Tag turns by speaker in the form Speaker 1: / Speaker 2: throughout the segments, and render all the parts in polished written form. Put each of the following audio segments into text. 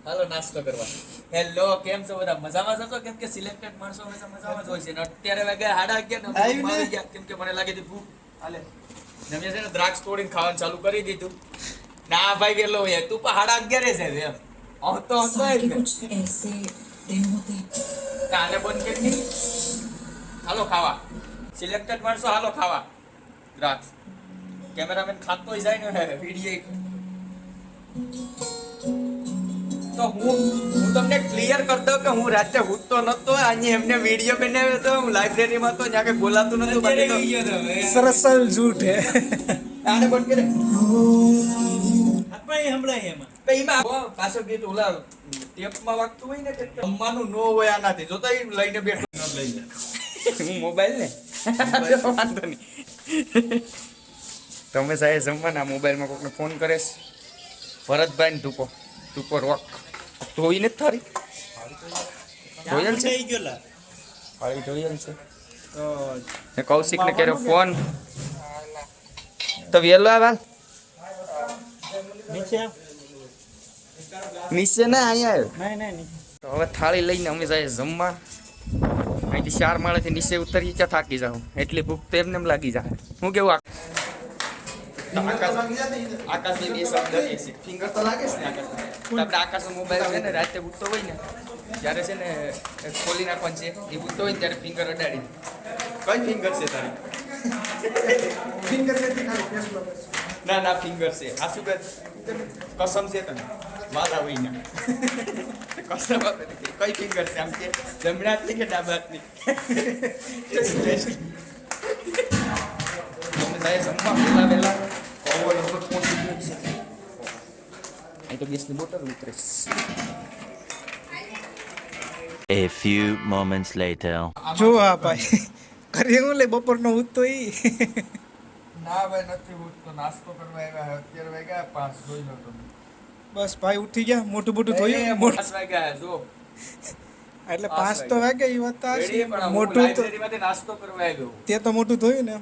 Speaker 1: હાલો નાસ્તો કરવા. હેલો, કેમ છો બધા? મજામાં છો? કેમ કે સિલેક્ટેડ માણસો હંમેશા મજામાં જ હોય છે ને અત્યારે વાગ્યા 11:30 ને ભૂખ આવી ગયા કેમ કે મને લાગી હતી ભૂખ. હાલે ને મેં છે ને દ્રાક્ષ તોડીને ખાવાનું ચાલુ કરી દીધું. ના ભાઈ વેલો હોય તું પણ 11:30 છે એમ તો
Speaker 2: कुछ ऐसे दिन होते हैं।
Speaker 1: કાલે બંધ કરી દી. હાલો ખાવા સિલેક્ટેડ માણસો, હાલો ખાવા દ્રાક્ષ. કેમેરામેન ખાતો જાય ને વિડીયો. તો હું તમને ક્લિયર કરી દઉં કે હું રાતે ઉઠતો નતો. અહીંયા એમને વિડીયો બનાવ્યો તો હું લાઇબ્રેરીમાં તો ત્યાં કઈ બોલાતું નતું. બાકી તો
Speaker 3: સરસલ झूठ है
Speaker 1: આને બંધ કરે
Speaker 3: આપણે હમણાં એમાં
Speaker 1: એમાં પાછો ગીત ઓલા ટેપમાં વાગતું હોય ને કે જમવાનું ન હોય આનાથી જોતા ઈ લઈને બેઠો હું મોબાઈલ ને વાંધો નહીં. તમે સાહેબ જમવાના મોબાઈલમાં કોકને ફોન કરેશ. ભરતભાઈ ને ટૂંકો રોક ધોઈ ને થારી ધોયેલ છે થાળી ધોયેલ છે ને કૌશિક ને કર્યો ફોન તો વેલો આવાલ નીચે ના અહીંયા આવ્યો
Speaker 3: નહીં
Speaker 1: તો હવે થાળી લઈને અમે જાય જમવા. અહીંથી 4 માળેથી નીચે ઉતરી ત્યાં થાકી જાઉં એટલી ભૂખ તો એમને એમ લાગી જાય. હું કેવું આકાશ બે શબ્દ ફિંગર તો લાગે છે ને આકાશ. આપણે આકાશ મોબાઈલ છે ને રાતે ઉઠતો હોય ને ત્યારે છે ને ખોલી નાખવાનું છે. એ ઉઠતો હોય ને ત્યારે ફિંગર અડાડી. કઈ ફિંગર છે તારી? ના ફિંગર છે. આ શું કહે કસમ છે તને વાલા હોય ને કસમ કઈ ફિંગર છે? આમ કે જમણા હાથની કે ડાબા હાથની? જમવા પેલા અહીં તો ગેસની બોટલ ઉતરે.
Speaker 4: A few moments later.
Speaker 3: જો આ ભાઈ કરી હું લે બપોરનો ઉઠતો ઈ
Speaker 1: ના ભાઈ નથી ઉઠતો. નાસ્તો કરવા આવ્યા. અત્યારે વાગ્યા 5 જોઈ લો તમે.
Speaker 3: બસ ભાઈ ઉઠી ગયા મોટું મોટું થયું
Speaker 1: 5 વાગ્યા જો
Speaker 3: એટલે 5 તો વાગે ઈ વાત આ
Speaker 1: રેડી પણ
Speaker 3: મોટું તો
Speaker 1: લાઇબ્રેરીમાંથી નાસ્તો કરવા આવ્યો.
Speaker 3: તે તો મોટું થયું ને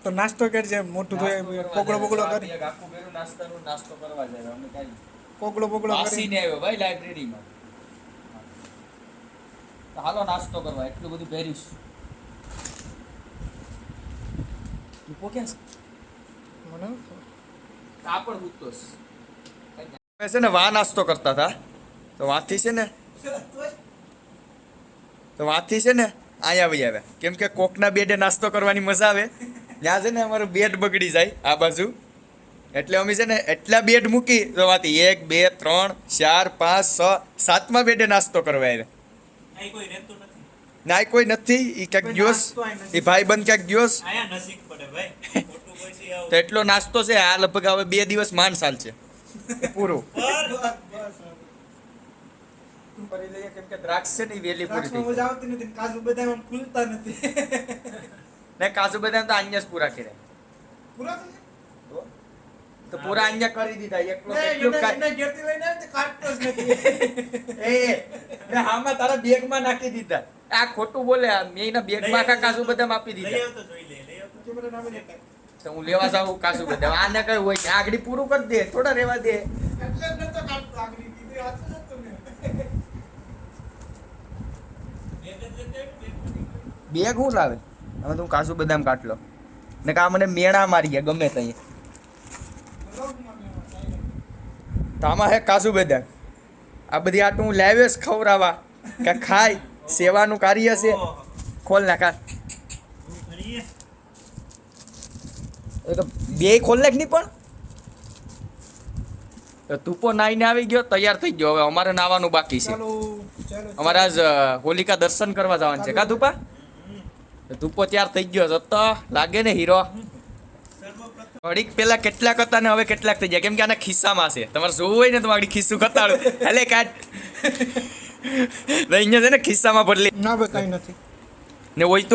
Speaker 3: તો નાસ્તો કરજે મોટું થયું પોગળો પોગળો કરી
Speaker 1: આખું પેલું નાસ્તો કરવા જાય. અમે કાઈ
Speaker 3: પોગળો પોગળો કરી
Speaker 1: વાસીને આવ્યો ભાઈ લાઇબ્રેરીમાં. તો હાલો નાસ્તો કરવા. એટલું બધું પહેરીશ. તું ક્યાં છે?
Speaker 3: મને
Speaker 1: કાપડ ઉતોસ છે ને વા નાસ્તો કરતા હતા તો વાથી છે ને અહીંયા આવી આવ્યા. કેમ કે કોકના બેડે નાસ્તો કરવાની મજા આવે. ત્યાં છે ને અમારું બેડ બગડી જાય આ બાજુ એટલે અમે છે ને એટલા બેડ મૂકી તો વાથી 1 2 3 4 5 6 7મા બેડે નાસ્તો કરવા આવ્યા.
Speaker 3: અહીં કોઈ રહેતું નથી
Speaker 1: ના કોઈ નથી. એ ક્યાંક ગયોસ એ ભાઈ બંધ ક્યાંક ગયોસ
Speaker 3: આયા નજીક પડે ભાઈ મોટું પછી આવ
Speaker 1: તો એટલો નાસ્તો છે આ લગભગ હવે 2 દિવસ માંડ ચાલશે પૂરું. કરી લઈએ કેમ કે દ્રાક્ષ છે ને ઈ વેલી પૂરી થઈ.
Speaker 3: મજા આવતી નથી કાજુ બદામ આમ ખુલતા નથી
Speaker 1: ને કાજુ બદામ તો અહીંયા જ પૂરા કર્યા.
Speaker 3: પૂરા
Speaker 1: તો પૂરા અહીંયા કરી દીધા. એકલો
Speaker 3: ઘેરથી લઈને આવે તો કાઢતો જ નથી
Speaker 1: મે હામાં તારા બેગમાં નાખી દીધા. આ ખોટું બોલે. મેં એના બેગમાં આખા કાજુ બદામ આપી
Speaker 3: લઈ
Speaker 1: દીધા.
Speaker 3: આવતો જોઈ લે કેમેરા નામે લેતા
Speaker 1: તો હું લેવા જાઉં કાજુ બદામ. આને કઈ હોય કે આગળ પૂરું કરી દે થોડા રેવા દે.
Speaker 3: એટલે જ નતો કાઢતો આગળ કીધું હાથ જ નતો ને
Speaker 1: બેગ હું લાવે હવે તું કાજુ બદામ કાઢ લો ને કા મને મેણા મારી ગયા ગમે તઈ. તો આમાં હે કાજુ બદામ. આ બધી આટું હું લાવ્યો છે ખવડાવવા કે ખાય સેવાનું કાર્ય છે. ખોલ નાખા એ તો બે ખોલ નાખ નહીં પણ તુપો નાઈને આવી ગયો તૈયાર થઈ ગયો. હવે અમારે નાવાનું બાકી છે.
Speaker 3: ચાલો ચાલો
Speaker 1: અમારે આજ હોલિકા દર્શન કરવા જવાનું છે. કા તુપા તુપો તૈયાર થઈ ગયો જતો લાગે ને હીરો. ઘડીક પેલા કેટલાક હતા ને હવે કેટલાક થઈ ગયા કેમ કે આના ખિસ્સામાં છે. તમારે જોવું હોય ને તો આગળ ખિસ્સું કતાડો એટલે કાટ અહીંયા છે ને ખિસ્સામાં ભરલી
Speaker 3: ના ભાઈ કઈ નથી
Speaker 1: ને હોય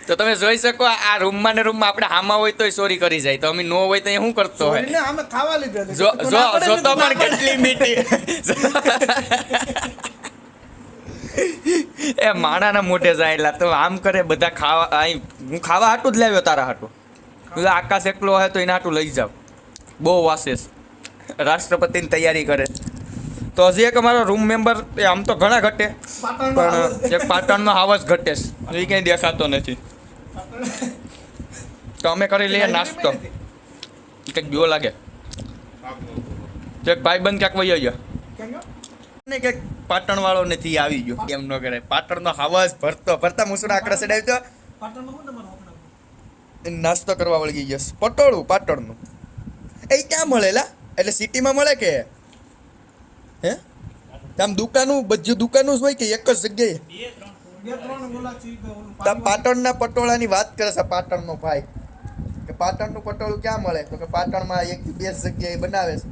Speaker 1: તો તમે જોઈ શકો આ રૂમમાં ને રૂમમાં આપણે હામાં હોય તોય ચોરી કરી જાય. તો અમે નો હોય તો શું કરતો હોય
Speaker 3: ને આમે ખાવા લીધા
Speaker 1: જો તો પણ કેટલી મીઠી એ માણાના મોઢે જાયેલા તો આમ કરે બધા ખાવા. હું ખાવા હાટું જ લાવ્યો તારા હાટું. આકાશ એકલો હોય તો એના હાટું લઈ જાવ. બહુ વાસે છે. રાષ્ટ્રપતિની તૈયારી કરે. તો હજી એક અમારો રૂમ મેમ્બર આમ તો ઘણા ઘટે પણ એક પાટણનો હાવસ ઘટે છે એ ક્યાંય દેખાતો નથી. તો અમે કરી લઈએ નાસ્તો. કંઈક બીવો લાગે. એક ભાઈબંધ ક્યાંક વયો ગયો ને કંઈક પાટણ વાળો નથી આવી ગયો એમ ન કરે. પાટણનો હાવસ ભરતા મુસરા આકડા સડાવી તો નાસ્તો કરવા વળગી ગયો. પટોળું પાટણનું એ ક્યાં મળેલા? એટલે સિટીમાં મળે કે હે આમ દુકાનું બધું દુકાનું જ હોય કે એક જ જગ્યાએ? તા પાટણના પટોળાની વાત કરે છે પાટણનો ભાઈ કે પાટણનું પટોળું ક્યાં મળે? તો કે પાટણમાં એક બે જગ્યાએ બનાવે છે.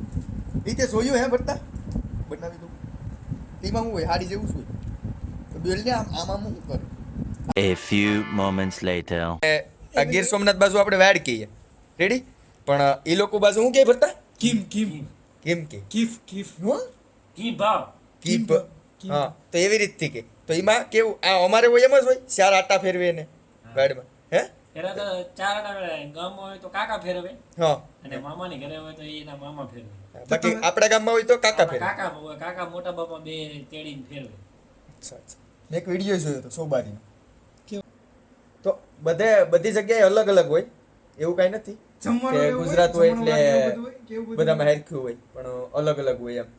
Speaker 1: એ તે જોયું હે ભરતા બનાવી દઉં એમાં શું હોય? હાડી જેવું શું હોય? તો બેલને આમાં શું કરે?
Speaker 4: A few moments later.
Speaker 1: આ ગીર સોમનાથ બાજુ આપણે વાડ કહીએ રેડી, પણ એ લોકો બાજુ શું કહે ભરતા?
Speaker 3: કિમ
Speaker 1: કેમ કે
Speaker 3: કીફ
Speaker 1: હું
Speaker 5: કીપ
Speaker 1: હા તો એવી રીતથી કે તો એમાં કેવું આ અમારે હોય એમ જ હોય ચાર આટા ફેરવે ને વાડમાં હે
Speaker 5: પેલા તો ચાર ગામમાં હોય તો કાકા ફેરવે
Speaker 1: હા
Speaker 5: અને મામાની ઘરે હોય તો એના મામા ફેરવે.
Speaker 1: બાકી આપણા ગામમાં હોય તો કાકા ફેરવે.
Speaker 5: કાકા મોટા બાપા બે તેડીને ફેરવે.
Speaker 1: અચ્છા અચ્છા. મેં એક વિડીયો જોયો હતો સોબારીનો.
Speaker 3: કેવો?
Speaker 1: તો બધી જગ્યાએ અલગ અલગ હોય એવું કાંઈ નથી કે ગુજરાત હોય એટલે બધામાં હેરખ્યું હોય પણ અલગ અલગ હોય એમ.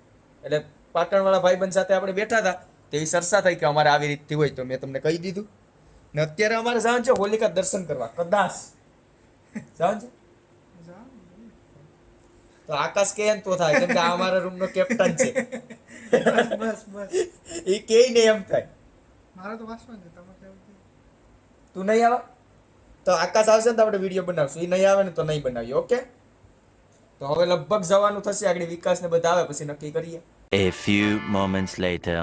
Speaker 1: એટલે પાટણવાળા ભાઈબંધ સાથે આપણે બેઠા હતા તો એ ચર્ચા થઈ કે અમારે આવી રીતથી હોય તો મેં તમને કહી દીધું ને અત્યારે અમારે જવાનું છે હોલિકા દર્શન કરવા કદાચ જવાનું છે. તો આકાશ કે એમ તો થાય કેમ કે આ અમારા રૂમનો કેપ્ટન છે.
Speaker 3: બસ
Speaker 1: એ કે ને એમ થાય.
Speaker 3: મારે તો વાસવાનું છે તમે કેવું
Speaker 1: તું નહીં આવે તો આકાશ આવશે ને તો આપણે વિડીયો બનાવશું. એ નહીં આવે ને તો નહીં બનાવીએ. ઓકે તો હવે લગભગ જવાનું થશે આગળ વિકાસ ને બધા આવે પછી નક્કી કરીએ.
Speaker 4: A few moments later.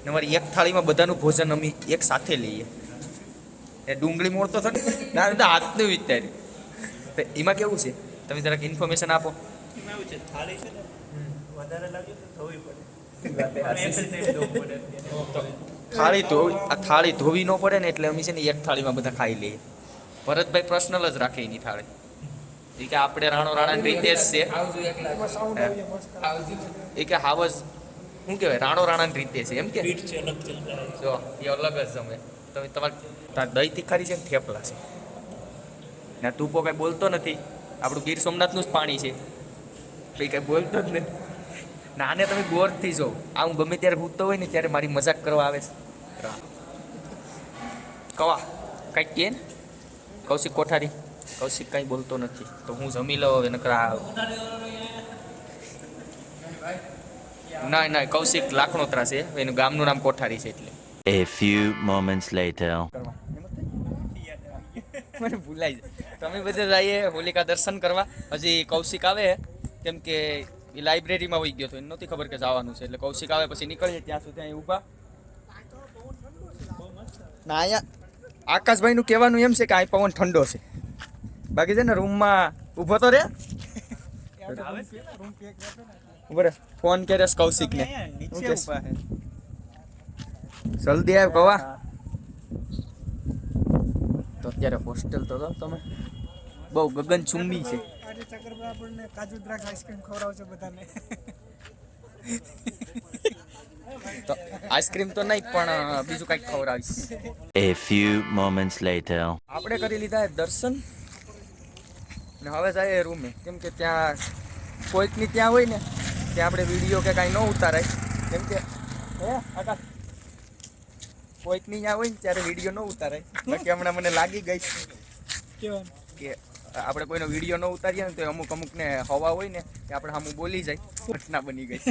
Speaker 1: અમારી એક થાળીમાં બધાનું ભોજન અમે એક સાથે લઈએ. એ ડુંગળી મોડ તો થતી ના તો હાથનું વિચારી તો એમાં કેવું છે તમે જરાક ઇન્ફોર્મેશન આપો. થાળી ધોવી ન પડે ને એટલે અમે છે ને એક થાળીમાં બધા ખાઈ લઈએ. ભરતભાઈ પર્સનલ જ રાખે એની થાળી એ કે આપણે રાણો રાણાની રીતે જ છે એ કે હાવસ શું કહેવાય રાણો રાણાની રીતે છે એમ કે જો એ અલગ જ જમે. તમે તમારે દહીં તીખારી છે ને થેપલા છે ને તું કાંઈ બોલતો નથી. આપણું ગીર સોમનાથનું જ પાણી છે એ કાંઈ બોલતો જ નથી. નાને તમે ગોરથી જો આ હું ગમે ત્યારે ભૂતતો હોય ને ત્યારે મારી મજાક કરવા આવે છે. કવા કાંઈક કે ને કૌશિક કોઠારી કૌશિક કાંઈ બોલતો નથી તો હું જમી લઉં હવે નકરા ના કૌશિક લાખણોત્રા છે એનું ગામનું નામ કોઠારી છે એટલે.
Speaker 4: A few moments later.
Speaker 1: મને ભૂલાઈ જાય. તમે બધે જઈએ હોલિકા દર્શન કરવા. હજી કૌશિક આવે કેમ કે એ લાઇબ્રેરીમાં વહી ગયો હતો એને નહોતી ખબર કે જવાનું છે એટલે કૌશિક આવે પછી નીકળીએ ત્યાં સુધી અહીં ઊભા ના. અહીંયા આકાશભાઈનું કહેવાનું એમ છે કે અહીં પવન ઠંડો છે બાકી છે ને રૂમમાં ઊભો તો રે ઉભો ફોન કર્યો કૌશિકને જલ્દી આવ કવા. તો અત્યારે હોસ્ટેલ તો તમે બહુ ગગનચુંબી છે.
Speaker 3: આજે ચક્કરભાઈ આપણને કાજુ દ્રાક્ષ આઈસ્ક્રીમ ખવડાવશે બધાને.
Speaker 1: તો આઈસ્ક્રીમ તો નહીં પણ બીજું કંઈક ખવડાવીશ.
Speaker 4: A few moments later.
Speaker 1: આપણે કરી લીધા દર્શન ને હવે જઈએ રૂમે કેમ કે ત્યાં કોઈકની ત્યાં હોય ને ત્યાં આપણે વિડીયો કે કાંઈ ન ઉતારાય કેમ કે હે આકાશ કોઈકની ત્યાં હોય ને ત્યારે વિડીયો ન ઉતારાય. બાકી હમણાં મને લાગી ગઈ
Speaker 3: કેવું
Speaker 1: કે આપણે કોઈનો વિડીયો ન ઉતારીએ ને તો અમુકને હવા હોય ને કે આપણે સામું બોલી જાય ઘટના બની ગઈ.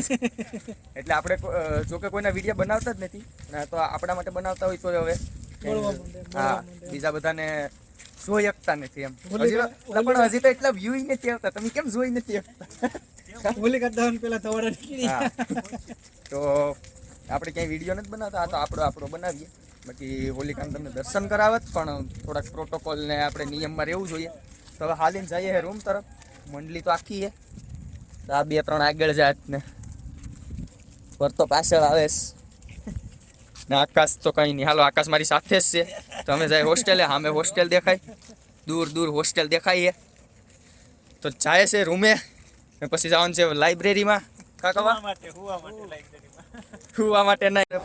Speaker 1: એટલે આપણે જોકે કોઈના વિડીયો બનાવતા જ નથી તો આપણા માટે બનાવતા હોય તો હવે હા બીજા બધાને જોઈ શકતા નથી એમ. પણ હજી તો એટલા વ્યૂ નથી આવતા. તમે કેમ જોઈ નથી શકતા?
Speaker 3: હોલિકા દહન પેલા ધવાડા નીકળી
Speaker 1: તો આપણે ક્યાંય વિડીયો નથી બનાવતા. આ તો આપણો બનાવીએ. બાકી હોલિકાને તમને દર્શન કરાવત પણ થોડાક પ્રોટોકોલ ને આપણે નિયમમાં રહેવું જોઈએ. તો હવે હાલીને જઈએ રૂમ તરફ. મંડળી તો આખી છે. આ 2-3 આગળ જાત ને પર તો પાછળ આવે ને આકાશ તો કંઈ નહીં. હાલો આકાશ મારી સાથે જ છે. તો અમે જાય હોસ્ટેલે. સામે હોસ્ટેલ દેખાય દૂર હોસ્ટેલ દેખાય તો જાય છે રૂમે ને પછી જવાનું છે લાઇબ્રેરીમાં કાકાવા હુવા માટે નહીં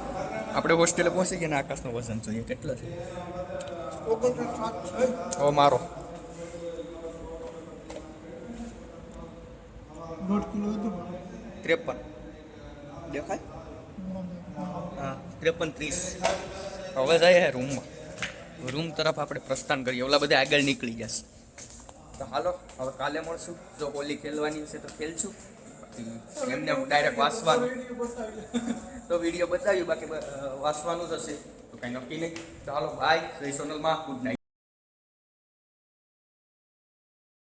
Speaker 1: આપણે હોસ્ટેલે પહોંચી ગયા ને આકાશનો વજન જોઈએ કેટલો છે ઓ મારો
Speaker 3: 1.5 કિલો હતું
Speaker 1: 53 દેખાય હા 53 30 હવે જઈએ રૂમમાં રૂમ તરફ આપણે પ્રસ્થાન કરીએ ઓલા બધા આગળ નીકળી જશે તો હાલો હવે કાલે મળશું જો હોલી ખેલવાની છે તો ખેલશું બાકી એમને ડાયરેક્ટ વાંચવાનું તો વિડીયો બતાવ્યું બાકી વાંચવાનું જ હશે તો કંઈ નક્કી નહીં તો હાલો બાય જય સોનલમાં ગુડ નાઇટ